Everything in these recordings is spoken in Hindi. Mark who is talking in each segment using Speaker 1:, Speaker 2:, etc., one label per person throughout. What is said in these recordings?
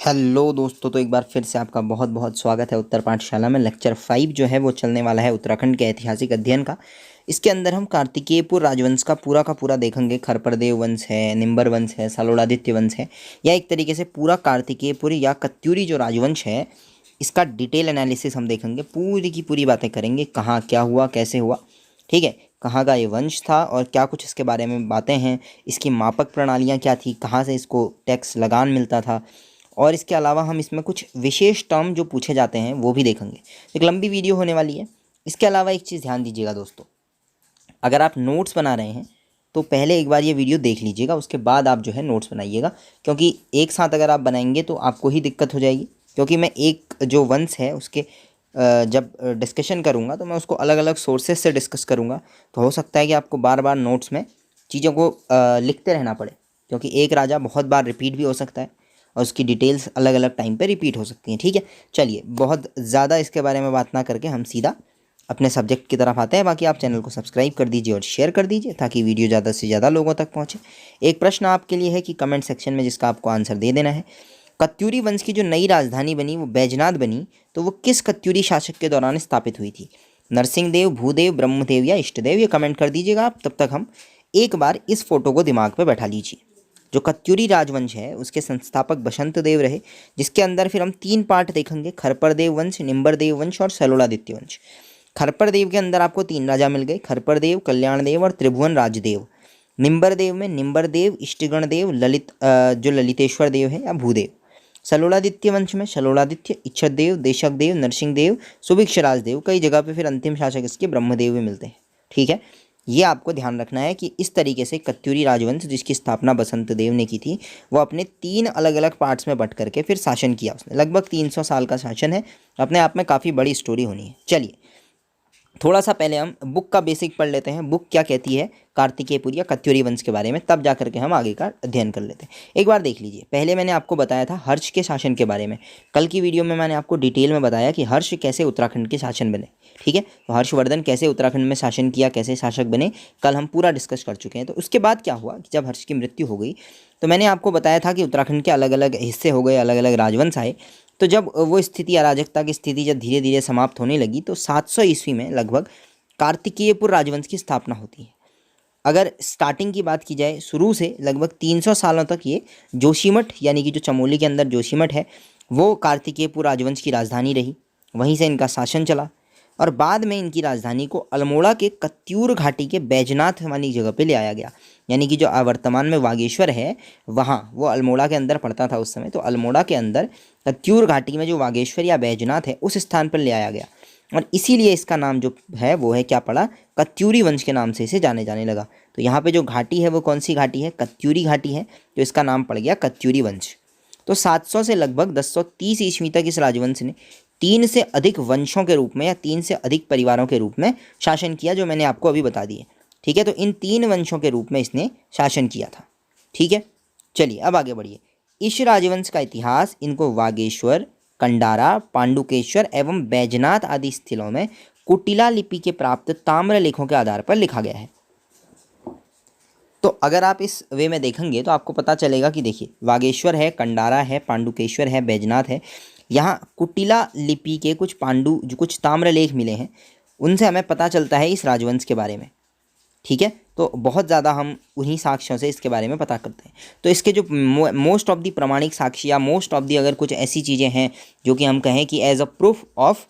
Speaker 1: हेलो दोस्तों, तो एक बार फिर से आपका बहुत बहुत स्वागत है उत्तर पाठशाला में। लेक्चर 5 जो है वो चलने वाला है उत्तराखंड के ऐतिहासिक अध्ययन का। इसके अंदर हम कार्तिकेयपुर राजवंश का पूरा देखेंगे। खरपरदेव वंश है, निम्बर वंश है, सलोड़ादित्य वंश है, या एक तरीके से पूरा कार्तिकेयपुर या कत्यूरी जो राजवंश है इसका डिटेल एनालिसिस हम देखेंगे। पूरी की पूरी बातें करेंगे, कहाँ क्या हुआ, कैसे हुआ, ठीक है, कहाँ का ये वंश था और क्या कुछ इसके बारे में बातें हैं, इसकी मापक प्रणालियाँ क्या थी, कहाँ से इसको टैक्स लगान मिलता था, और इसके अलावा हम इसमें कुछ विशेष टर्म जो पूछे जाते हैं वो भी देखेंगे। एक लंबी वीडियो होने वाली है। इसके अलावा एक चीज़ ध्यान दीजिएगा दोस्तों, अगर आप नोट्स बना रहे हैं तो पहले एक बार ये वीडियो देख लीजिएगा, उसके बाद आप जो है नोट्स बनाइएगा, क्योंकि एक साथ अगर आप बनाएंगे तो आपको ही दिक्कत हो जाएगी। क्योंकि मैं एक जो वंश है उसके जब डिस्कशन करूँगा तो मैं उसको अलग अलग सोर्सेज से डिस्कस करूँगा, तो हो सकता है कि आपको बार बार नोट्स में चीज़ों को लिखते रहना पड़े, क्योंकि एक राजा बहुत बार रिपीट भी हो सकता है और उसकी डिटेल्स अलग अलग टाइम पे रिपीट हो सकती हैं। ठीक है, चलिए बहुत ज़्यादा इसके बारे में बात ना करके हम सीधा अपने सब्जेक्ट की तरफ आते हैं। बाकी आप चैनल को सब्सक्राइब कर दीजिए और शेयर कर दीजिए ताकि वीडियो ज़्यादा से ज़्यादा लोगों तक पहुँचे। एक प्रश्न आपके लिए है कि कमेंट सेक्शन में जिसका आपको आंसर दे देना है। कत्यूरी वंश की जो नई राजधानी बनी वो बैजनाथ बनी, तो वो किस कत्यूरी शासक के दौरान स्थापित हुई थी? नरसिंह देव, भूदेव, ब्रह्मदेव या इष्टदेव? ये कमेंट कर दीजिएगा आप। तब तक हम एक बार इस फोटो को दिमाग पे बैठा लीजिए। जो कत्यूरी राजवंश है उसके संस्थापक बसंत देव रहे, जिसके अंदर फिर हम 3 पार्ट देखेंगे: खरपरदेव वंश, निम्बरदेव वंश और सलोड़ादित्य वंश। खरपरदेव के अंदर आपको 3 राजा मिल गए: खरपरदेव, कल्याणदेव और त्रिभुवन राजदेव। निम्बरदेव में निम्बरदेव, इष्टगणदेव, जो ललितेश्वर देव है या भूदेव। सलोड़ादित्य वंश में सलोड़ादित्य, इच्छतदेव, देशकदेव, नरसिंहदेव, सुभिक्षराजदेव। कई जगह पे फिर अंतिम शासक इसके ब्रह्मदेव भी मिलते हैं। ठीक है, ये आपको ध्यान रखना है कि इस तरीके से कत्यूरी राजवंश जिसकी स्थापना बसंत देव ने की थी वो अपने 3 अलग अलग पार्ट्स में बंट करके फिर शासन किया उसने। लगभग 300 साल का शासन है, अपने आप में काफ़ी बड़ी स्टोरी होनी है। चलिए थोड़ा सा पहले हम बुक का बेसिक पढ़ लेते हैं। बुक क्या कहती है कार्तिकेयपुर या कत्यूरी वंश के बारे में, तब जा करके हम आगे का अध्ययन कर लेते हैं। एक बार देख लीजिए, पहले मैंने आपको बताया था हर्ष के शासन के बारे में। कल की वीडियो में मैंने आपको डिटेल में बताया कि हर्ष कैसे उत्तराखंड के शासन बने। ठीक है, तो हर्षवर्धन कैसे उत्तराखंड में शासन किया, कैसे शासक बने, कल हम पूरा डिस्कस कर चुके हैं। तो उसके बाद क्या हुआ कि जब हर्ष की मृत्यु हो गई तो मैंने आपको बताया था कि उत्तराखंड के अलग अलग हिस्से हो गए, अलग अलग राजवंश आए। तो जब वो स्थिति, अराजकता की स्थिति जब धीरे धीरे समाप्त होने लगी तो 700 ईस्वी में लगभग कार्तिकेयपुर राजवंश की स्थापना होती है। अगर स्टार्टिंग की बात की जाए, शुरू से लगभग 300 सालों तक ये जोशीमठ यानी कि जो चमोली के अंदर जोशीमठ है वो कार्तिकेयपुर राजवंश की राजधानी रही। वहीं से इनका शासन चला और बाद में इनकी राजधानी को अल्मोड़ा के कत्यूर घाटी के बैजनाथ वाली जगह पे ले आया गया। यानी कि जो वर्तमान में बागेश्वर है वहाँ, वो अल्मोड़ा के अंदर पड़ता था उस समय, तो अल्मोड़ा के अंदर कत्यूर घाटी में जो बागेश्वर या बैजनाथ है उस स्थान पर ले आया गया और इसीलिए इसका नाम जो है वो है क्या पड़ा, कत्यूरी वंश के नाम से इसे जाने लगा। तो यहाँ पे जो घाटी है वो कौन सी घाटी है, कत्यूरी घाटी है, तो इसका नाम पड़ गया कत्यूरी वंश। तो 700 से लगभग 1030 ईस्वी तक इस राजवंश ने 3 से अधिक वंशों के रूप में या 3 से अधिक परिवारों के रूप में शासन किया, जो मैंने आपको अभी बता दिए। ठीक है, तो इन 3 वंशों के रूप में इसने शासन किया था। ठीक है, चलिए अब आगे बढ़िए। इस राजवंश का इतिहास इनको वागेश्वर, कंडारा, पांडुकेश्वर एवं बैजनाथ आदि स्थलों में कुटिला लिपि के प्राप्त ताम्र लेखों के आधार पर लिखा गया है। तो अगर आप इस वे में देखेंगे तो आपको पता चलेगा कि देखिए वागेश्वर है, कंडारा है, पांडुकेश्वर है, बैजनाथ है। यहाँ कुटिला लिपि के कुछ ताम्र लेख मिले हैं, उनसे हमें पता चलता है इस राजवंश के बारे में। ठीक है, तो बहुत ज़्यादा हम उन्हीं साक्ष्यों से इसके बारे में पता करते हैं। तो इसके जो मोस्ट ऑफ दी प्रमाणिक साक्ष्य या मोस्ट ऑफ दी अगर कुछ ऐसी चीज़ें हैं जो कि हम कहें कि as a proof of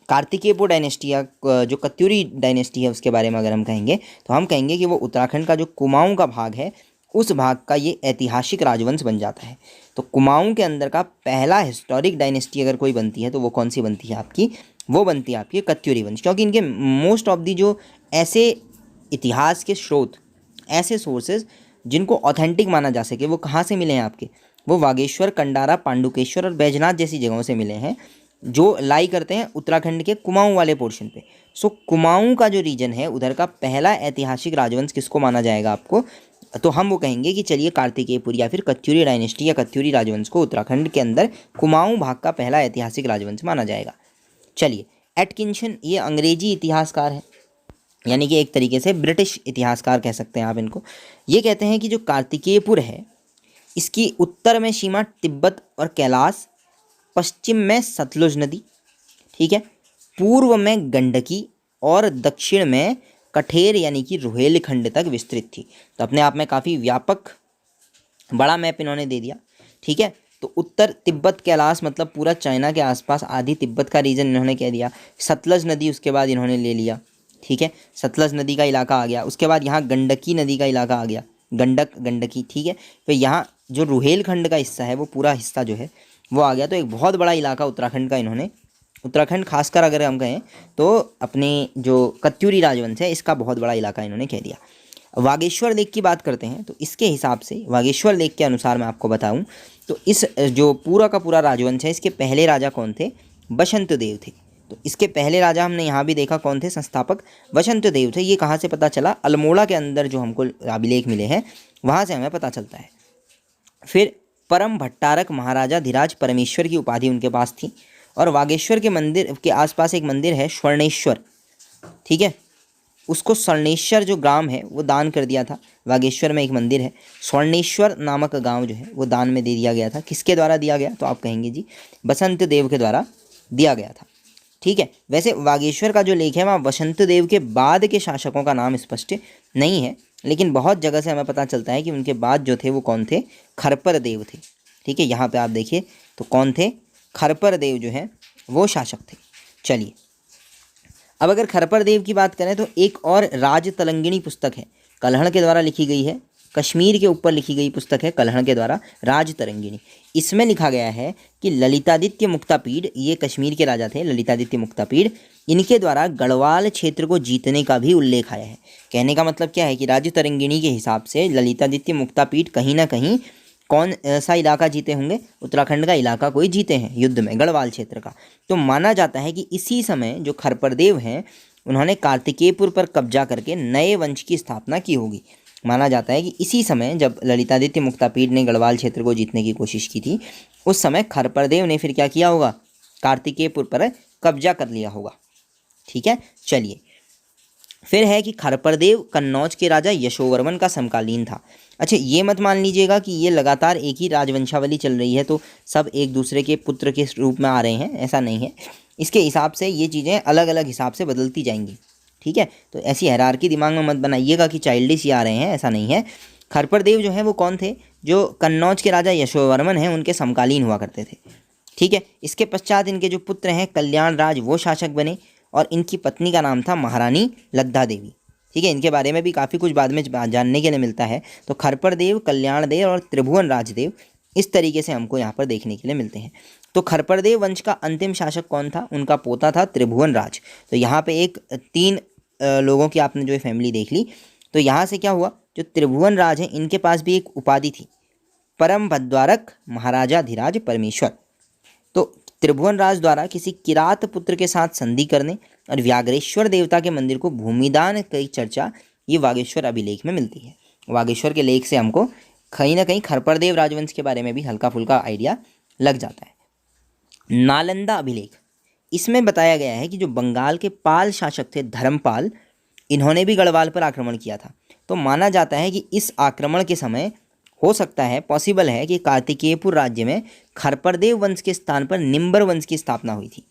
Speaker 1: Kartikeyapur dynasty या जो कत्यूरी डायनेस्टी है उसके बारे में अगर हम कहेंगे तो हम कहेंगे कि वो उत्तराखंड का जो कुमाऊं का भाग है उस भाग का ये ऐतिहासिक राजवंश बन जाता है। तो कुमाऊं के अंदर का पहला हिस्टोरिक डायनेस्टी अगर कोई बनती है तो वो कौन सी बनती है आपकी, वो बनती है आपकी कत्यूरी वंश। क्योंकि इनके मोस्ट ऑफ दी जो ऐसे इतिहास के स्रोत, ऐसे सोर्सेज जिनको ऑथेंटिक माना जा सके, वो कहाँ से मिले हैं आपके, वो वागेश्वर, कंडारा, पांडुकेश्वर और बैजनाथ जैसी जगहों से मिले हैं, जो लाई करते हैं उत्तराखंड के कुमाऊं वाले पोर्शन पे। सो कुमाऊं का जो रीजन है उधर का पहला ऐतिहासिक राजवंश किसको माना जाएगा आपको, तो हम वो कहेंगे कि चलिए कार्तिकेयपुर या फिर कत्यूरी डायनेस्टी या कत्यूरी राजवंश को उत्तराखंड के अंदर कुमाऊं भाग का पहला ऐतिहासिक राजवंश माना जाएगा। चलिए एटकिंसन ये अंग्रेजी इतिहासकार है, यानी कि एक तरीके से ब्रिटिश इतिहासकार कह सकते हैं आप इनको। ये कहते हैं कि जो कार्तिकेयपुर है इसकी उत्तर में सीमा तिब्बत और कैलाश, पश्चिम में सतलुज नदी, ठीक है, पूर्व में गंडकी और दक्षिण में कठेर यानी कि रुहेलखंड तक विस्तृत थी। तो अपने आप में काफ़ी व्यापक बड़ा मैप इन्होंने दे दिया, ठीक है। तो उत्तर तिब्बत कैलाश मतलब पूरा चाइना के आसपास आधी तिब्बत का रीजन इन्होंने कह दिया। सतलज नदी उसके बाद इन्होंने ले लिया, ठीक है, सतलज नदी का इलाका आ गया। उसके बाद यहाँ गंडकी नदी का इलाका आ गया, गंडकी, ठीक है। फिर यहाँ जो रुहेलखंड का हिस्सा है वो पूरा हिस्सा जो है वो आ गया। तो एक बहुत बड़ा इलाका उत्तराखंड का इन्होंने, उत्तराखंड खासकर अगर हम कहें तो अपने जो कत्यूरी राजवंश है इसका बहुत बड़ा इलाका इन्होंने कह दिया। वागेश्वर लेक की बात करते हैं तो इसके हिसाब से वागेश्वर लेक के अनुसार मैं आपको बताऊं तो इस जो पूरा का पूरा राजवंश है इसके पहले राजा कौन थे? बसंत देव थे। तो इसके पहले राजा हमने यहाँ भी देखा कौन थे? संस्थापक बसंत देव थे। ये कहाँ से पता चला? अल्मोड़ा के अंदर जो हमको अभिलेख मिले हैं वहाँ से हमें पता चलता है। फिर परम भट्टारक महाराजा धीराज परमेश्वर की उपाधि उनके पास थी। और वागेश्वर के मंदिर के आसपास एक मंदिर है स्वर्णेश्वर, ठीक है, उसको स्वर्णेश्वर जो ग्राम है वो दान कर दिया था। वागेश्वर में एक मंदिर है स्वर्णेश्वर नामक गांव जो है वो दान में दे दिया गया था। किसके द्वारा दिया गया? तो आप कहेंगे जी बसंत देव के द्वारा दिया गया था, ठीक है। वैसे वागेश्वर का जो लेख है वहाँ बसंत देव के बाद के शासकों का नाम स्पष्ट नहीं है, लेकिन बहुत जगह से हमें पता चलता है कि उनके बाद जो थे वो कौन थे? खरपर देव थे, ठीक है। यहाँ पे आप देखिए तो कौन थे? खरपर देव जो है वो शासक थे। चलिए अब अगर खरपर देव की बात करें तो एक और राज तलंगिणी पुस्तक है, कल्हण के द्वारा लिखी गई है, कश्मीर के ऊपर लिखी गई पुस्तक है कल्हण के द्वारा, राज तरंगिणी। इसमें लिखा गया है कि ललितादित्य मुक्तापीड, ये कश्मीर के राजा थे ललितादित्य मुक्तापीड, इनके द्वारा गढ़वाल क्षेत्र को जीतने का भी उल्लेख आया है। कहने का मतलब क्या है कि राज तरंगिणी के हिसाब से ललितादित्य मुक्तापीड कहीं ना कहीं कौन सा इलाका जीते होंगे? उत्तराखंड का इलाका कोई जीते हैं युद्ध में, गढ़वाल क्षेत्र का। तो माना जाता है कि इसी समय जो खरपरदेव हैं उन्होंने कार्तिकेयपुर पर कब्जा करके नए वंश की स्थापना की होगी। माना जाता है कि इसी समय जब ललितादित्य मुक्तापीड ने गढ़वाल क्षेत्र को जीतने की कोशिश की थी उस समय खरपरदेव ने फिर क्या किया होगा? कार्तिकेयपुर पर कब्जा कर लिया होगा, ठीक है। चलिए फिर है कि खरपरदेव कन्नौज के राजा यशोवर्मन का समकालीन था। अच्छा ये मत मान लीजिएगा कि ये लगातार एक ही राजवंशावली चल रही है तो सब एक दूसरे के पुत्र के रूप में आ रहे हैं, ऐसा नहीं है। इसके हिसाब से ये चीज़ें अलग अलग हिसाब से बदलती जाएंगी, ठीक है। तो ऐसी हायरार्की दिमाग में मत बनाइएगा कि चाइल्डिश ही आ रहे हैं, ऐसा नहीं है। खरपरदेव जो है वो कौन थे? जो कन्नौज के राजा यशोवर्मन हैं उनके समकालीन हुआ करते थे, ठीक है। इसके पश्चात इनके जो पुत्र हैं कल्याण राज वो शासक बने और इनकी पत्नी का नाम था महारानी लद्दा देवी, ठीक है। इनके बारे में भी काफ़ी कुछ बाद में जानने के लिए मिलता है। तो खरपरदेव, कल्याणदेव और त्रिभुवन राजदेव इस तरीके से हमको यहाँ पर देखने के लिए मिलते हैं। तो खरपरदेव वंश का अंतिम शासक कौन था? उनका पोता था त्रिभुवन राज। तो यहाँ पे एक 3 लोगों की आपने जो फैमिली देख ली। तो यहाँ से क्या हुआ? जो त्रिभुवन राज हैं इनके पास भी एक उपाधि थी, परम भद्वारक महाराजा धीराज परमेश्वर। तो त्रिभुवन राज द्वारा किसी किरात पुत्र के साथ संधि करने और व्याघ्रेश्वर देवता के मंदिर को भूमिदान की चर्चा ये वागेश्वर अभिलेख में मिलती है। वागेश्वर के लेख से हमको कहीं ना कहीं खरपरदेव राजवंश के बारे में भी हल्का फुल्का आइडिया लग जाता है। नालंदा अभिलेख, इसमें बताया गया है कि जो बंगाल के पाल शासक थे धर्मपाल, इन्होंने भी गढ़वाल पर आक्रमण किया था। तो माना जाता है कि इस आक्रमण के समय हो सकता है, पॉसिबल है कि कार्तिकेयपुर राज्य में खरपरदेव वंश के स्थान पर निम्बर वंश की स्थापना हुई थी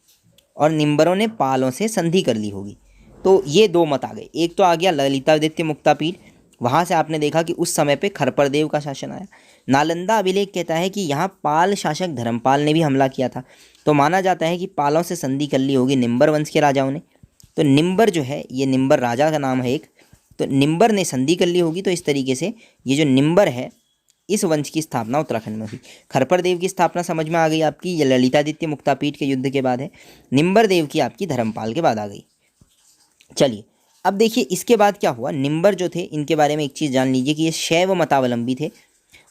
Speaker 1: और निम्बरों ने पालों से संधि कर ली होगी। तो ये 2 मत आ गए। एक तो आ गया ललितादित्य मुक्तापीड, वहाँ से आपने देखा कि उस समय पे खरपरदेव का शासन आया। नालंदा अभिलेख कहता है कि यहाँ पाल शासक धर्मपाल ने भी हमला किया था। तो माना जाता है कि पालों से संधि कर ली होगी निम्बर वंश के राजाओं ने। तो निम्बर जो है ये निम्बर राजा का नाम है एक, तो निम्बर ने संधि कर ली होगी। तो इस तरीके से ये जो निम्बर है इस वंश की स्थापना उत्तराखंड में हुई। खरपर देव की स्थापना समझ में आ गई आपकी, ये ललितादित्य मुक्तापीठ के युद्ध के बाद है। निम्बर देव की आपकी धर्मपाल के बाद आ गई। चलिए अब देखिए इसके बाद क्या हुआ। निम्बर जो थे इनके बारे में एक चीज़ जान लीजिए कि ये शैव मतावलंबी थे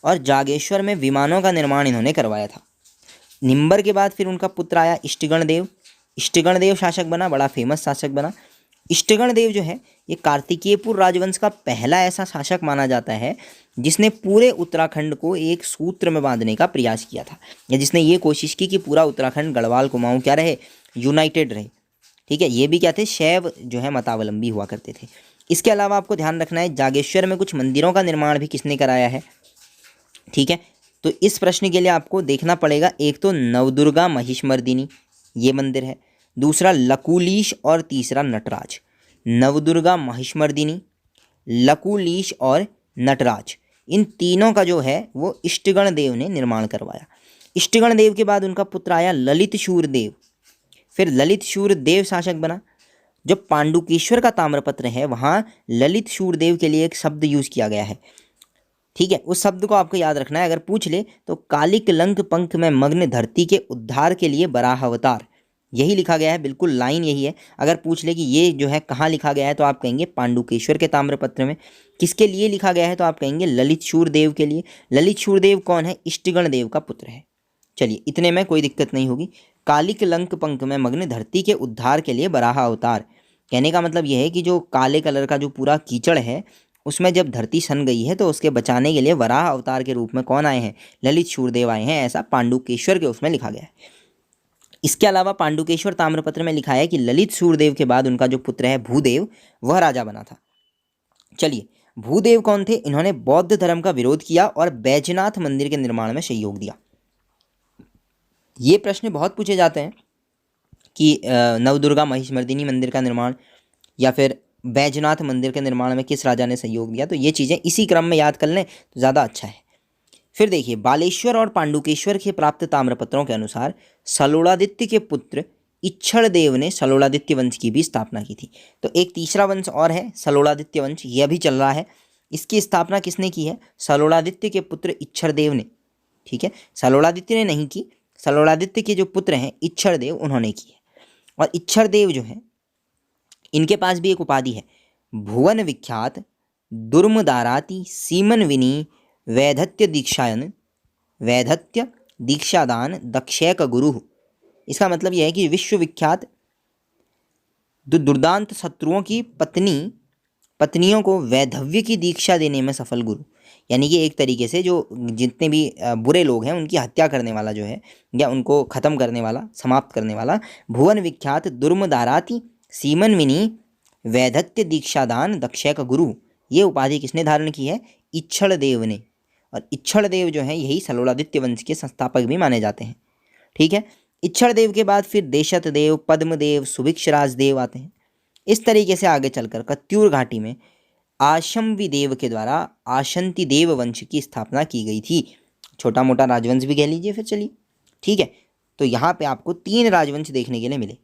Speaker 1: और जागेश्वर में विमानों का निर्माण इन्होंने करवाया था। निम्बर के बाद फिर उनका पुत्र आया इष्टगण देव। इष्टगण देव शासक बना, बड़ा फेमस शासक बना। इष्टगण देव जो है ये कार्तिकेयपुर राजवंश का पहला ऐसा शासक माना जाता है जिसने पूरे उत्तराखंड को एक सूत्र में बांधने का प्रयास किया था, या जिसने ये कोशिश की कि पूरा उत्तराखंड गढ़वाल कुमाऊं क्या रहे, यूनाइटेड रहे। ठीक है, ये भी क्या थे, शैव जो है मतावलंबी हुआ करते थे। इसके अलावा आपको ध्यान रखना है जागेश्वर में कुछ मंदिरों का निर्माण भी किसने कराया है। ठीक है, तो इस प्रश्न के लिए आपको देखना पड़ेगा, एक तो नवदुर्गा महिषमर्दिनी ये मंदिर है, दूसरा लकुलीश और तीसरा नटराज। नवदुर्गा महिषमर्दिनी, लकुलीश और नटराज, इन तीनों का जो है वो इष्टगण देव ने निर्माण करवाया। इष्टगण देव के बाद उनका पुत्र आया ललित शूर देव। फिर ललित शूर देव शासक बना। जो पांडुकेश्वर का ताम्रपत्र है वहाँ ललित शूर देव के लिए एक शब्द यूज किया गया है, ठीक है, उस शब्द को आपको याद रखना है। अगर पूछ ले तो कालिक लंक पंख में मग्न धरती के उद्धार के लिए बराह अवतार, यही लिखा गया है, बिल्कुल लाइन यही है। अगर पूछ ले कि ये जो है कहाँ लिखा गया है तो आप कहेंगे पांडुकेश्वर के ताम्रपत्र में। किसके लिए लिखा गया है तो आप कहेंगे ललित शूरदेव के लिए। ललित शूरदेव कौन है? इष्टगण देव का पुत्र है। चलिए, इतने में कोई दिक्कत नहीं होगी। कालिक लंक पंख में मग्न धरती के उद्धार के लिए बराह अवतार, कहने का मतलब यह है कि जो काले कलर का जो पूरा कीचड़ है उसमें जब धरती सन गई है तो उसके बचाने के लिए वराह अवतार के रूप में कौन आए हैं? ललित शूरदेव आए हैं, ऐसा पांडुकेश्वर के उसमें लिखा गया है। इसके अलावा पांडुकेश्वर ताम्रपत्र में लिखा है कि ललित शूरदेव के बाद उनका जो पुत्र है भूदेव, वह राजा बना था। चलिए, भूदेव कौन थे? इन्होंने बौद्ध धर्म का विरोध किया और बैजनाथ मंदिर के निर्माण में सहयोग दिया। ये प्रश्न बहुत पूछे जाते हैं कि नवदुर्गा महिषमर्दिनी मंदिर का निर्माण या फिर बैजनाथ मंदिर के निर्माण में किस राजा ने सहयोग दिया, तो ये चीज़ें इसी क्रम में याद कर लें तो ज़्यादा अच्छा है। फिर देखिए, बालेश्वर और पांडुकेश्वर के प्राप्त ताम्रपत्रों के अनुसार सलोड़ादित्य के पुत्र इच्छड़ देव ने सलोड़ादित्य वंश की भी स्थापना की थी। तो एक तीसरा वंश और है सलोड़ादित्य वंश, यह भी चल रहा है। इसकी स्थापना किसने की है? सलोड़ादित्य के पुत्र इच्छड़ देव ने, ठीक है, सलोड़ादित्य ने नहीं की, सलोड़ादित्य के जो पुत्र हैं इच्छड़ देव, उन्होंने की है। और इच्छड़ देव जो है, इनके पास भी एक उपाधि है, भुवन विख्यात दुर्मदाराति सीमन विनी वैधत्य दीक्षायन वैधत्य दीक्षादान दक्षैक गुरु। इसका मतलब यह है कि विश्वविख्यात दुर्दांत शत्रुओं की पत्नियों को वैधव्य की दीक्षा देने में सफल गुरु, यानी कि एक तरीके से जो जितने भी बुरे लोग हैं उनकी हत्या करने वाला जो है, या उनको ख़त्म करने वाला, समाप्त करने वाला, भुवन विख्यात दुर्मदाराति सीमन विनी वैधत्य दीक्षादान दक्षैक गुरु, ये उपाधि किसने धारण की है? इच्छड़ देव ने। और इच्छड़ देव जो है यही सलोड़ादित्य वंश के संस्थापक भी माने जाते हैं, ठीक है। इच्छड़ देव के बाद फिर देशत देव, पद्मदेव, सुभिक्षराज देव आते हैं। इस तरीके से आगे चलकर कत्यूर घाटी में आशंवी देव के द्वारा आशंति देव वंश की स्थापना की गई थी। छोटा मोटा राजवंश भी कह लीजिए फिर, चलिए, ठीक है। तो यहाँ पे आपको 3 राजवंश देखने के लिए मिले।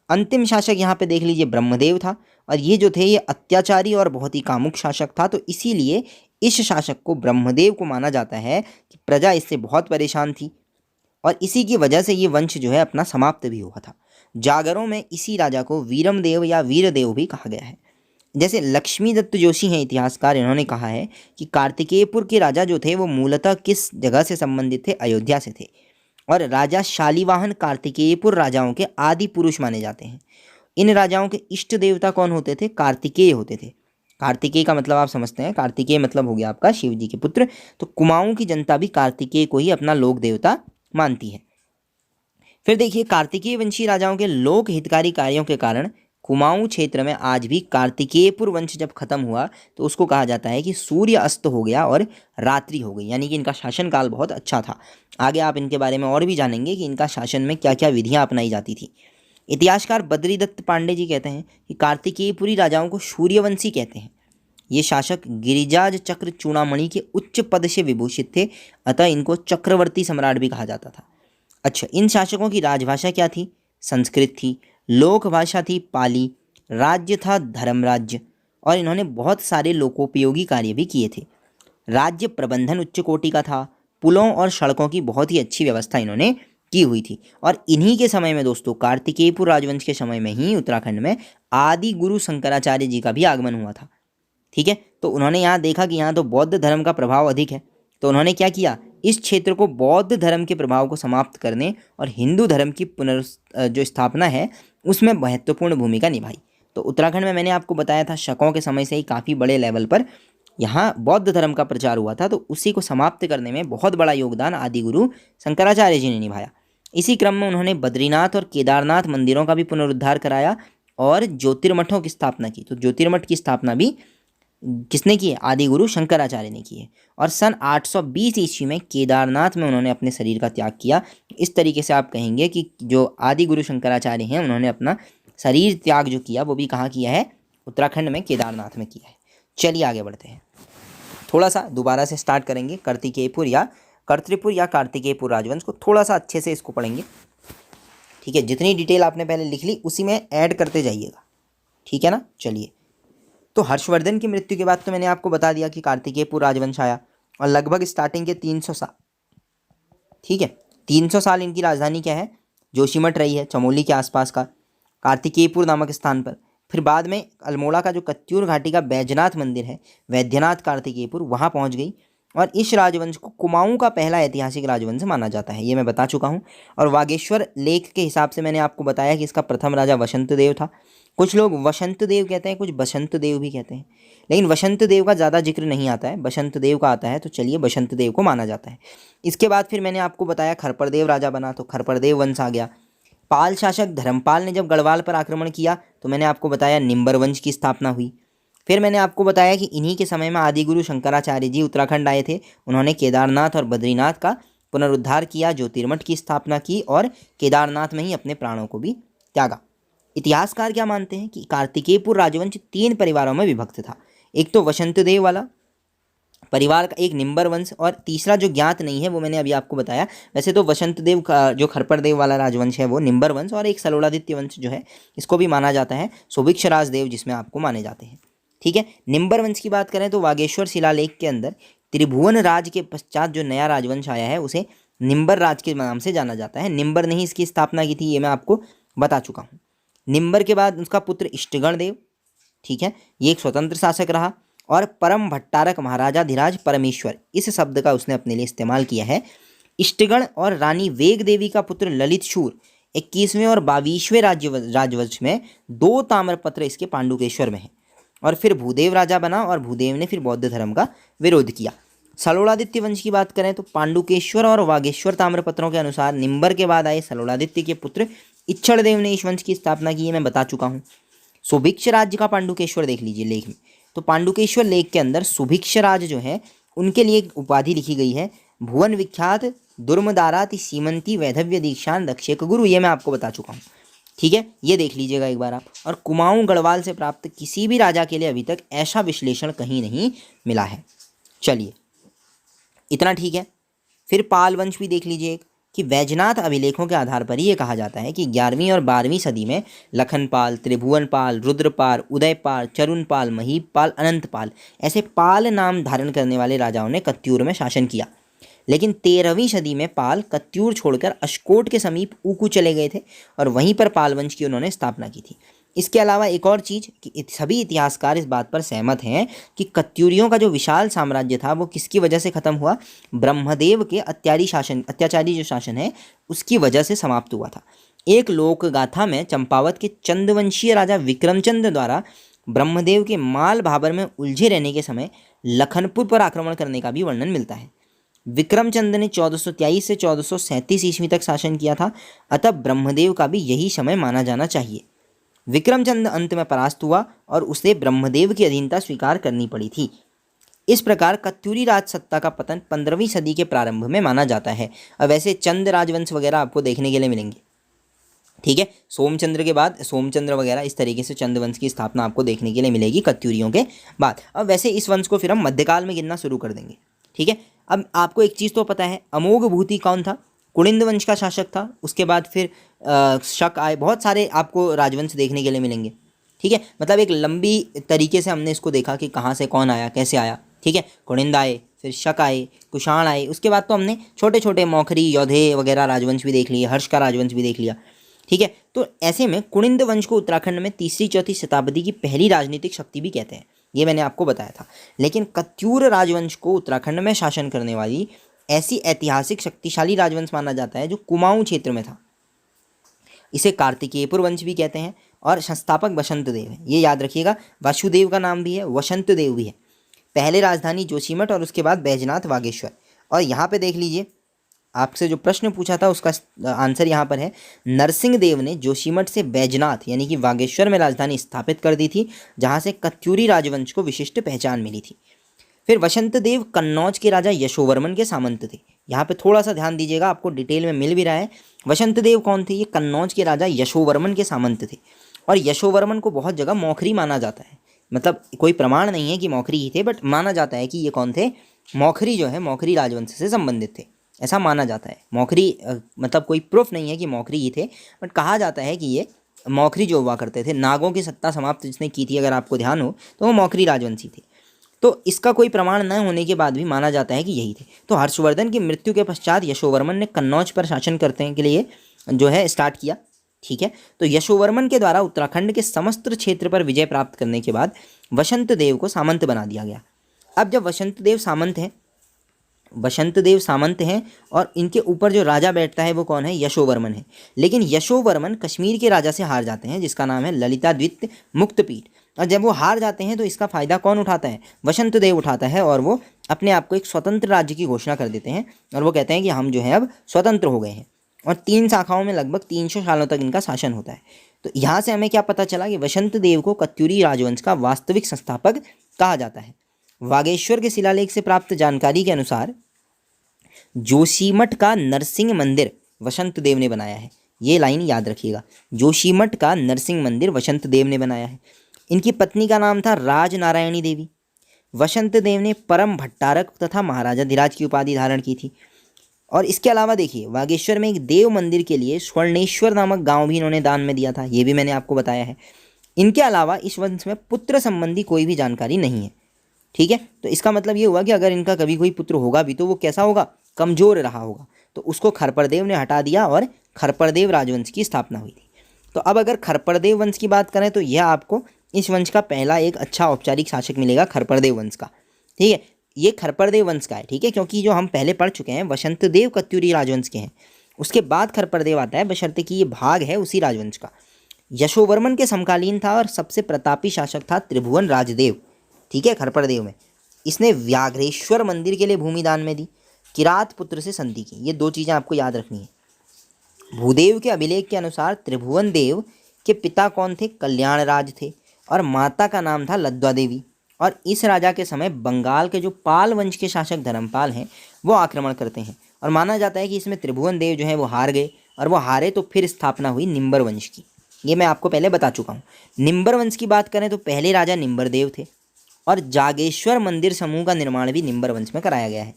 Speaker 1: अंतिम शासक यहाँ पे देख लीजिए ब्रह्मदेव था, और ये जो थे ये अत्याचारी और बहुत ही कामुक शासक था। तो इसीलिए इस शासक को, ब्रह्मदेव को, माना जाता है कि प्रजा इससे बहुत परेशान थी और इसी की वजह से ये वंश जो है अपना समाप्त भी हुआ था। जागरों में इसी राजा को वीरमदेव या वीरदेव भी कहा गया है। जैसे लक्ष्मी दत्त जोशी हैं इतिहासकार, इन्होंने कहा है कि कार्तिकेयपुर के राजा जो थे वो मूलतः किस जगह से संबंधित थे? अयोध्या से थे, और राजा शालीवाहन कार्तिकेयपुर राजाओं के आदि पुरुष माने जाते हैं। इन राजाओं के इष्ट देवता कौन होते थे? कार्तिकेय होते थे। कार्तिकेय का मतलब आप समझते हैं, कार्तिकेय मतलब हो गया आपका शिव जी के पुत्र। तो कुमाऊं की जनता भी कार्तिकेय को ही अपना लोक देवता मानती है। फिर देखिए, कार्तिकेय वंशी राजाओं के लोक हितकारी कार्यों के कारण कुमाऊं क्षेत्र में आज भी कार्तिकेयपुर वंश जब खत्म हुआ तो उसको कहा जाता है कि सूर्य अस्त हो गया और रात्रि हो गई, यानी कि इनका शासनकाल बहुत अच्छा था। आगे आप इनके बारे में और भी जानेंगे कि इनका शासन में क्या क्या विधियां अपनाई जाती थी। इतिहासकार बद्रीदत्त पांडे जी कहते हैं कि कार्तिकेयपुरी राजाओं को सूर्यवंशी कहते हैं। ये शासक गिरिजाज चक्र चूड़ामणि के उच्च पद से विभूषित थे, अतः इनको चक्रवर्ती सम्राट भी कहा जाता था। अच्छा, इन शासकों की राजभाषा क्या थी? संस्कृत थी। लोक भाषा थी पाली। राज्य था धर्मराज्य, और इन्होंने बहुत सारे लोकोपयोगी कार्य भी किए थे। राज्य प्रबंधन उच्च कोटि का था। पुलों और सड़कों की बहुत ही अच्छी व्यवस्था इन्होंने की हुई थी। और इन्हीं के समय में दोस्तों, कार्तिकेयपुर राजवंश के समय में ही उत्तराखंड में आदि गुरु शंकराचार्य जी का भी आगमन हुआ था, ठीक है। तो उन्होंने यहाँ देखा कि यहाँ तो बौद्ध धर्म का प्रभाव अधिक है, तो उन्होंने क्या किया? इस क्षेत्र को बौद्ध धर्म के प्रभाव को समाप्त करने और हिंदू धर्म की जो स्थापना है उसमें महत्वपूर्ण भूमिका निभाई। तो उत्तराखंड में मैंने आपको बताया था शकों के समय से ही काफ़ी बड़े लेवल पर यहाँ बौद्ध धर्म का प्रचार हुआ था, तो उसी को समाप्त करने में बहुत बड़ा योगदान आदि गुरु शंकराचार्य जी ने निभाया। इसी क्रम में उन्होंने बद्रीनाथ और केदारनाथ मंदिरों का भी पुनरुद्धार कराया और ज्योतिर्मठों की स्थापना की। तो ज्योतिर्मठ की स्थापना भी किसने की है? आदि गुरु शंकराचार्य ने की है। और सन 820 ईस्वी में केदारनाथ में उन्होंने अपने शरीर का त्याग किया। इस तरीके से आप कहेंगे कि जो आदि गुरु शंकराचार्य हैं उन्होंने अपना शरीर त्याग जो किया वो भी कहाँ किया है? उत्तराखंड में केदारनाथ में किया है। चलिए आगे बढ़ते हैं, थोड़ा सा दोबारा से स्टार्ट करेंगे। कर्तिकेयपुर या कर्तृपुर या कार्तिकेयपुर राजवंश को थोड़ा सा अच्छे से इसको पढ़ेंगे, ठीक है। जितनी डिटेल आपने पहले लिख ली उसी में ऐड करते जाइएगा, ठीक है ना। चलिए, तो हर्षवर्धन की मृत्यु के बाद तो मैंने आपको बता दिया कि कार्तिकेयपुर राजवंश आया और लगभग स्टार्टिंग के 300 साल, ठीक है, 300 साल इनकी राजधानी क्या है? जोशीमठ रही है, चमोली के आसपास का कार्तिकेयपुर नामक स्थान पर। फिर बाद में अल्मोड़ा का जो कत्यूर घाटी का बैजनाथ मंदिर है, वैद्यनाथ कार्तिकेयपुर, वहाँ पहुँच गई। और इस राजवंश को कुमाऊं का पहला ऐतिहासिक राजवंश माना जाता है, ये मैं बता चुका हूँ। और वागेश्वर लेख के हिसाब से मैंने आपको बताया कि इसका प्रथम राजा वसंत देव था। कुछ लोग वसंत देव कहते हैं, कुछ बसंत देव भी कहते हैं, लेकिन वसंत देव का ज़्यादा जिक्र नहीं आता है, बसंत देव का आता है, तो चलिए बसंत देव को माना जाता है। इसके बाद फिर मैंने आपको बताया खरपरदेव राजा बना, तो खरपरदेव वंश आ गया। पाल शासक धर्मपाल ने जब गढ़वाल पर आक्रमण किया तो मैंने आपको बताया निम्बर वंश की स्थापना हुई। फिर मैंने आपको बताया कि इन्हीं के समय में आदिगुरु शंकराचार्य जी उत्तराखंड आए थे। उन्होंने केदारनाथ और बद्रीनाथ का पुनरुद्धार किया, ज्योतिर्मठ की स्थापना की और केदारनाथ में ही अपने प्राणों को भी त्यागा। इतिहासकार क्या मानते हैं कि कार्तिकेयपुर राजवंश 3 परिवारों में विभक्त था। एक तो वसंतदेव वाला परिवार का, एक निम्बर वंश, और तीसरा जो ज्ञात नहीं है वो मैंने अभी आपको बताया। वैसे तो वसंतदेव का जो खरपरदेव वाला राजवंश है वो निम्बर वंश, और एक सलोलादित्य वंश जो है इसको भी माना जाता है, सुभिक्षराज देव जिसमें आपको माने जाते हैं, ठीक है। निम्बर वंश की बात करें तो वागेश्वर शिलालेख के अंदर त्रिभुवन राज के पश्चात जो नया राजवंश आया है उसे निम्बर राज के नाम से जाना जाता है। निम्बर ने ही इसकी स्थापना की थी, ये मैं आपको बता चुका हूँ। निम्बर के बाद उसका पुत्र इष्टगण देव, ठीक है, ये एक स्वतंत्र शासक रहा। और परम भट्टारक महाराजा धीराज परमेश्वर, इस शब्द का उसने अपने लिए इस्तेमाल किया है। इष्टगण और रानी वेग देवी का पुत्र ललित शूर 21वें और 22वें राजवंश में 2 ताम्रपत्र इसके पांडुकेश्वर में है। और फिर भूदेव राजा बना और भूदेव ने फिर बौद्ध धर्म का विरोध किया। सलोलादित्य वंश की बात करें तो पांडुकेश्वर और वागेश्वर ताम्रपत्रों के अनुसार निम्बर के बाद आए सलोलादित्य के पुत्र इच्छड़देव ने इस वंश की स्थापना की है, मैं बता चुका हूँ। सुभिक्ष राज्य का पांडुकेश्वर देख लीजिए लेख में, तो पांडुकेश्वर लेख के अंदर सुभिक्ष राज जो है उनके लिए एक उपाधि लिखी गई है, भुवन विख्यात दुर्मदाराति सीमंती वैधव्य दीक्षान दक्षेक गुरु, ये मैं आपको बता चुका हूँ, ठीक है, ये देख लीजिएगा एक बार आप। और कुमाऊं गढ़वाल से प्राप्त किसी भी राजा के लिए अभी तक ऐसा विश्लेषण कहीं नहीं मिला है। चलिए, इतना ठीक है। फिर पाल वंश भी देख लीजिए कि वैजनाथ अभिलेखों के आधार पर ही ये कहा जाता है कि 11वीं और 12वीं सदी में लखनपाल, त्रिभुवनपाल, रुद्रपाल, उदयपाल, चरुनपाल, महीपाल, अनंतपाल, ऐसे पाल नाम धारण करने वाले राजाओं ने कत्यूर में शासन किया। लेकिन 13वीं सदी में पाल कत्यूर छोड़कर अशकोट के समीप ऊकू चले गए थे और वहीं पर पाल वंश की उन्होंने स्थापना की थी। इसके अलावा एक और चीज़ कि सभी इतिहासकार इस बात पर सहमत हैं कि कत्यूरियों का जो विशाल साम्राज्य था वो किसकी वजह से ख़त्म हुआ? ब्रह्मदेव के अत्याचारी जो शासन है उसकी वजह से समाप्त हुआ था। एक लोक गाथा में चंपावत के चंदवंशीय राजा विक्रमचंद द्वारा ब्रह्मदेव के माल भाबर में उलझे रहने के समय लखनपुर पर आक्रमण करने का भी वर्णन मिलता है। विक्रमचंद ने 1423 से 1437 ईस्वी तक शासन किया था, अतः ब्रह्मदेव का भी यही समय माना जाना चाहिए। विक्रमचंद अंत में परास्त हुआ और उसे ब्रह्मदेव की अधीनता स्वीकार करनी पड़ी थी। इस प्रकार कत्यूरी राज सत्ता का पतन 15वीं सदी के प्रारंभ में माना जाता है। अब वैसे चंद राजवंश वगैरह आपको देखने के लिए मिलेंगे, ठीक है, सोमचंद्र के बाद सोमचंद्र वगैरह, इस तरीके से चंद वंश की स्थापना आपको देखने के लिए मिलेगी कत्यूरियों के बाद। अब वैसे इस वंश को फिर हम मध्यकाल में गिनना शुरू कर देंगे, ठीक है। अब आपको एक चीज़ तो पता है, अमोघ भूति कौन था? कुणिंद वंश का शासक था। उसके बाद फिर शक आए, बहुत सारे आपको राजवंश देखने के लिए मिलेंगे, ठीक है। मतलब एक लंबी तरीके से हमने इसको देखा कि कहाँ से कौन आया, कैसे आया, ठीक है। कुणिंद आए, फिर शक आए, कुषाण आए, उसके बाद तो हमने छोटे छोटे मौखरी, योधे वगैरह राजवंश भी देख लिए, हर्ष का राजवंश भी देख लिया, ठीक है। तो ऐसे में कुणिंद वंश को उत्तराखंड में 3री-4थी शताब्दी की पहली राजनीतिक शक्ति भी कहते हैं, ये मैंने आपको बताया था। लेकिन कत्यूर राजवंश को उत्तराखंड में शासन करने वाली ऐसी ऐतिहासिक शक्तिशाली राजवंश माना जाता है जो कुमाऊं क्षेत्र में था। इसे कार्तिकेयपुर वंश भी कहते हैं और संस्थापक वसंत देव है, ये याद रखिएगा। वासुदेव का नाम भी है, वसंत देव भी है। पहले राजधानी जोशीमठ और उसके बाद बैजनाथ वागेश्वर। और यहाँ पे देख लीजिए आपसे जो प्रश्न पूछा था उसका आंसर यहाँ पर है, नरसिंह देव ने जोशीमठ से बैजनाथ यानी कि बागेश्वर में राजधानी स्थापित कर दी थी, जहाँ से कत्यूरी राजवंश को विशिष्ट पहचान मिली थी। फिर वसंत देव कन्नौज के राजा यशोवर्मन के सामंत थे। यहाँ पे थोड़ा सा ध्यान दीजिएगा, आपको डिटेल में मिल भी रहा है। वसंत देव कौन थे? ये कन्नौज के राजा यशोवर्मन के सामंत थे। और यशोवर्मन को बहुत जगह मौखरी माना जाता है, मतलब कोई प्रमाण नहीं है कि मौखरी ही थे, बट माना जाता है कि ये कौन थे? मौखरी जो है मौखरी राजवंश से संबंधित थे, ऐसा माना जाता है। मौखरी मतलब कोई प्रूफ नहीं है कि मौखरी ही थे, बट कहा जाता है कि ये मौखरी जो हुआ करते थे, नागों की सत्ता समाप्त जिसने की थी, अगर आपको ध्यान हो तो वो मौखरी राजवंशी थे। तो इसका कोई प्रमाण न होने के बाद भी माना जाता है कि यही थे। तो हर्षवर्धन की मृत्यु के पश्चात यशोवर्मन ने कन्नौज पर शासन करने के लिए जो है स्टार्ट किया। ठीक है, तो यशोवर्मन के द्वारा उत्तराखंड के समस्त क्षेत्र पर विजय प्राप्त करने के बाद वसंत देव को सामंत बना दिया गया। अब जब वसंत देव सामंत हैं और इनके ऊपर जो राजा बैठता है वो कौन है? यशोवर्मन है। लेकिन यशोवर्मन कश्मीर के राजा से हार जाते हैं, जिसका नाम है ललिताद्वितीय मुक्तपीठ। और जब वो हार जाते हैं तो इसका फ़ायदा कौन उठाता है? वसंत देव उठाता है, और वो अपने आप को एक स्वतंत्र राज्य की घोषणा कर देते हैं और वो कहते हैं कि हम जो है अब स्वतंत्र हो गए हैं। और 3 शाखाओं में लगभग 300 सालों तक इनका शासन होता है। तो यहाँ से हमें क्या पता चला कि वसंत देव को कत्यूरी राजवंश का वास्तविक संस्थापक कहा जाता है। बागेश्वर के शिलालेख से प्राप्त जानकारी के अनुसार जोशीमठ का नरसिंह मंदिर वसंत देव ने बनाया है। ये लाइन याद रखिएगा, जोशीमठ का नरसिंह मंदिर वसंत देव ने बनाया है। इनकी पत्नी का नाम था राजनारायणी देवी। वसंत देव ने परम भट्टारक तथा महाराजा धीराज की उपाधि धारण की थी। और इसके अलावा देखिए, बागेश्वर में एक देव मंदिर के लिए स्वर्णेश्वर नामक गांव भी इन्होंने दान में दिया था, ये भी मैंने आपको बताया है। इनके अलावा इस वंश में पुत्र संबंधी कोई भी जानकारी नहीं है। ठीक है, तो इसका मतलब ये हुआ कि अगर इनका कभी कोई पुत्र होगा भी तो वो कैसा होगा? कमजोर रहा होगा। तो उसको खरपरदेव ने हटा दिया और खरपरदेव राजवंश की स्थापना हुई थी। तो अब अगर खरपरदेव वंश की बात करें तो यह आपको इस वंश का पहला एक अच्छा औपचारिक शासक मिलेगा, खरपरदेव वंश का। ठीक है, ये खरपरदेव वंश का है। ठीक है, क्योंकि जो हम पहले पढ़ चुके हैं वसंत देव कत्यूरी राजवंश के हैं, उसके बाद खरपरदेव आता है, बशर्ते कि ये भाग है उसी राजवंश का। यशोवर्मन के समकालीन था और सबसे प्रतापी शासक था त्रिभुवन राजदेव। ठीक है, खरपरदेव में इसने व्याघ्रेश्वर मंदिर के लिए भूमि दान में दी, किरात पुत्र से संधि की। ये 2 चीज़ें आपको याद रखनी है। भूदेव के अभिलेख के अनुसार त्रिभुवन देव के पिता कौन थे? कल्याणराज थे, और माता का नाम था लद्वा देवी। और इस राजा के समय बंगाल के जो पाल वंश के शासक धर्मपाल हैं वो आक्रमण करते हैं, और माना जाता है कि इसमें त्रिभुवन देव जो है वो हार गए, और वो हारे तो फिर स्थापना हुई निम्बर वंश की। ये मैं आपको पहले बता चुका हूँ। निम्बर वंश की बात करें तो पहले राजा निम्बर देव थे, और जागेश्वर मंदिर समूह का निर्माण भी निम्बर वंश में कराया गया है।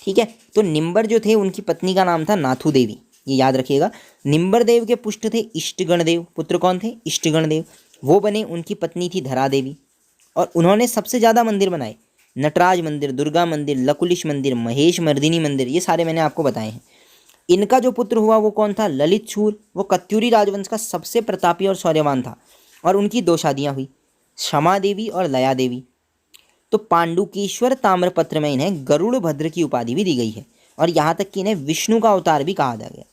Speaker 1: ठीक है, तो निम्बर जो थे उनकी पत्नी का नाम था नाथू देवी, ये याद रखिएगा। निम्बर देव के पुष्ट थे इष्टगण देव। पुत्र कौन थे? इष्टगण देव, वो बने। उनकी पत्नी थी धरा देवी, और उन्होंने सबसे ज़्यादा मंदिर बनाए। नटराज मंदिर, दुर्गा मंदिर, लकुलिश मंदिर, महेश मर्दिनी मंदिर, ये सारे मैंने आपको बताए हैं। इनका जो पुत्र हुआ वो कौन था? ललित शूर। वो कत्यूरी राजवंश का सबसे प्रतापी और शौर्यवान था, और उनकी 2 शादियाँ हुई, क्षमा देवी और लया देवी। तो पांडुकेश्वर ताम्रपत्र में इन्हें गरुड़ भद्र की उपाधि भी दी गई है, और यहाँ तक कि इन्हें विष्णु का अवतार भी कहा जा गया।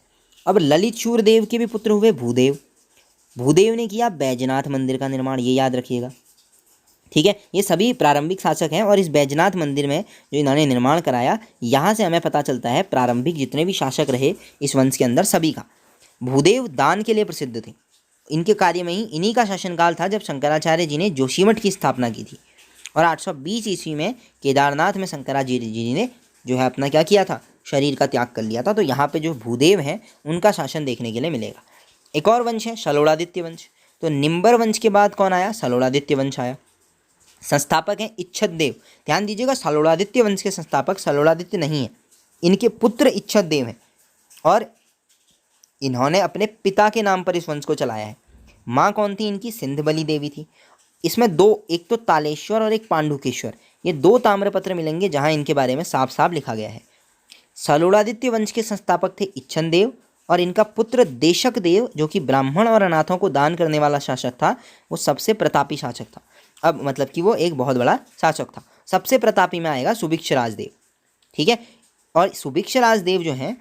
Speaker 1: अब ललित शूर देव के भी पुत्र हुए भूदेव। भूदेव ने किया बैजनाथ मंदिर का निर्माण, ये याद रखिएगा। ठीक है, ये सभी प्रारंभिक शासक हैं, और इस बैजनाथ मंदिर में जो इन्होंने निर्माण कराया, यहाँ से हमें पता चलता है प्रारंभिक जितने भी शासक रहे इस वंश के अंदर सभी का। भूदेव दान के लिए प्रसिद्ध थे। इनके कार्य में ही इन्हीं का शासनकाल था जब शंकराचार्य जी ने जोशीमठ की स्थापना की थी, और 820 ईस्वी में केदारनाथ में शंकराचार्य जी ने जो है अपना क्या किया था? शरीर का त्याग कर लिया था। तो यहाँ पे जो भूदेव हैं उनका शासन देखने के लिए मिलेगा। एक और वंश है सलोड़ादित्य वंश। तो निम्बर वंश के बाद कौन आया? सलोड़ादित्य वंश आया। संस्थापक हैं इच्छत देव। ध्यान दीजिएगा, सलोड़ादित्य वंश के संस्थापक सलोड़ादित्य नहीं है, इनके पुत्र इच्छत देव हैं, और इन्होंने अपने पिता के नाम पर इस वंश को चलाया है। माँ कौन थी इनकी? सिंधबली देवी थी। इसमें 2, एक तो तालेश्वर और एक पांडुकेश्वर, ये 2 ताम्रपत्र मिलेंगे जहाँ इनके बारे में साफ साफ लिखा गया है। सलोड़ादित्य वंश के संस्थापक थे इच्छन देव, और इनका पुत्र देशक देव, जो कि ब्राह्मण और अनाथों को दान करने वाला शासक था, वो सबसे प्रतापी शासक था। अब मतलब कि वो एक बहुत बड़ा शासक था। सबसे प्रतापी में आएगा सुभिक्ष राजदेव। ठीक है, और सुभिक्ष राजदेव जो हैं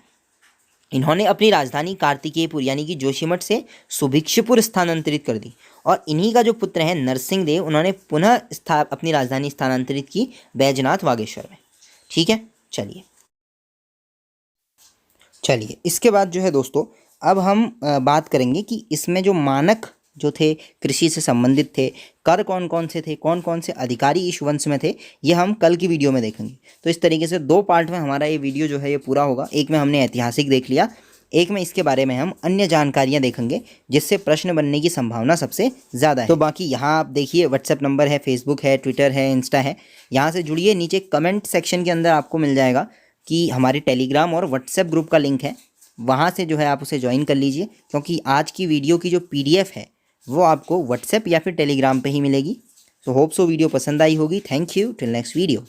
Speaker 1: इन्होंने अपनी राजधानी कार्तिकेयपुर यानी कि जोशीमठ से सुभिक्षपुर स्थानांतरित कर दी, और इन्हीं का जो पुत्र है नरसिंह देव, उन्होंने पुनः अपनी राजधानी स्थानांतरित की बैजनाथ बागेश्वर में। ठीक है, चलिए चलिए इसके बाद जो है दोस्तों, अब हम बात करेंगे कि इसमें जो मानक जो थे कृषि से संबंधित थे, कर कौन कौन से थे, कौन कौन से अधिकारी इस वंश में थे, ये हम कल की वीडियो में देखेंगे। तो इस तरीके से दो पार्ट में हमारा ये वीडियो जो है ये पूरा होगा। एक में हमने ऐतिहासिक देख लिया, एक में इसके बारे में हम अन्य जानकारियां देखेंगे जिससे प्रश्न बनने की संभावना सबसे ज़्यादा है। तो बाकी यहाँ आप देखिए व्हाट्सएप नंबर है, फेसबुक है, ट्विटर है, इंस्टा है, यहाँ से जुड़िए। नीचे कमेंट सेक्शन के अंदर आपको मिल जाएगा कि हमारे टेलीग्राम और व्हाट्सएप ग्रुप का लिंक है, वहाँ से जो है आप उसे ज्वाइन कर लीजिए, क्योंकि आज की वीडियो की जो PDF है वो आपको व्हाट्सएप या फिर टेलीग्राम पे ही मिलेगी। तो होप सो वीडियो पसंद आई होगी। Thank you, till next video.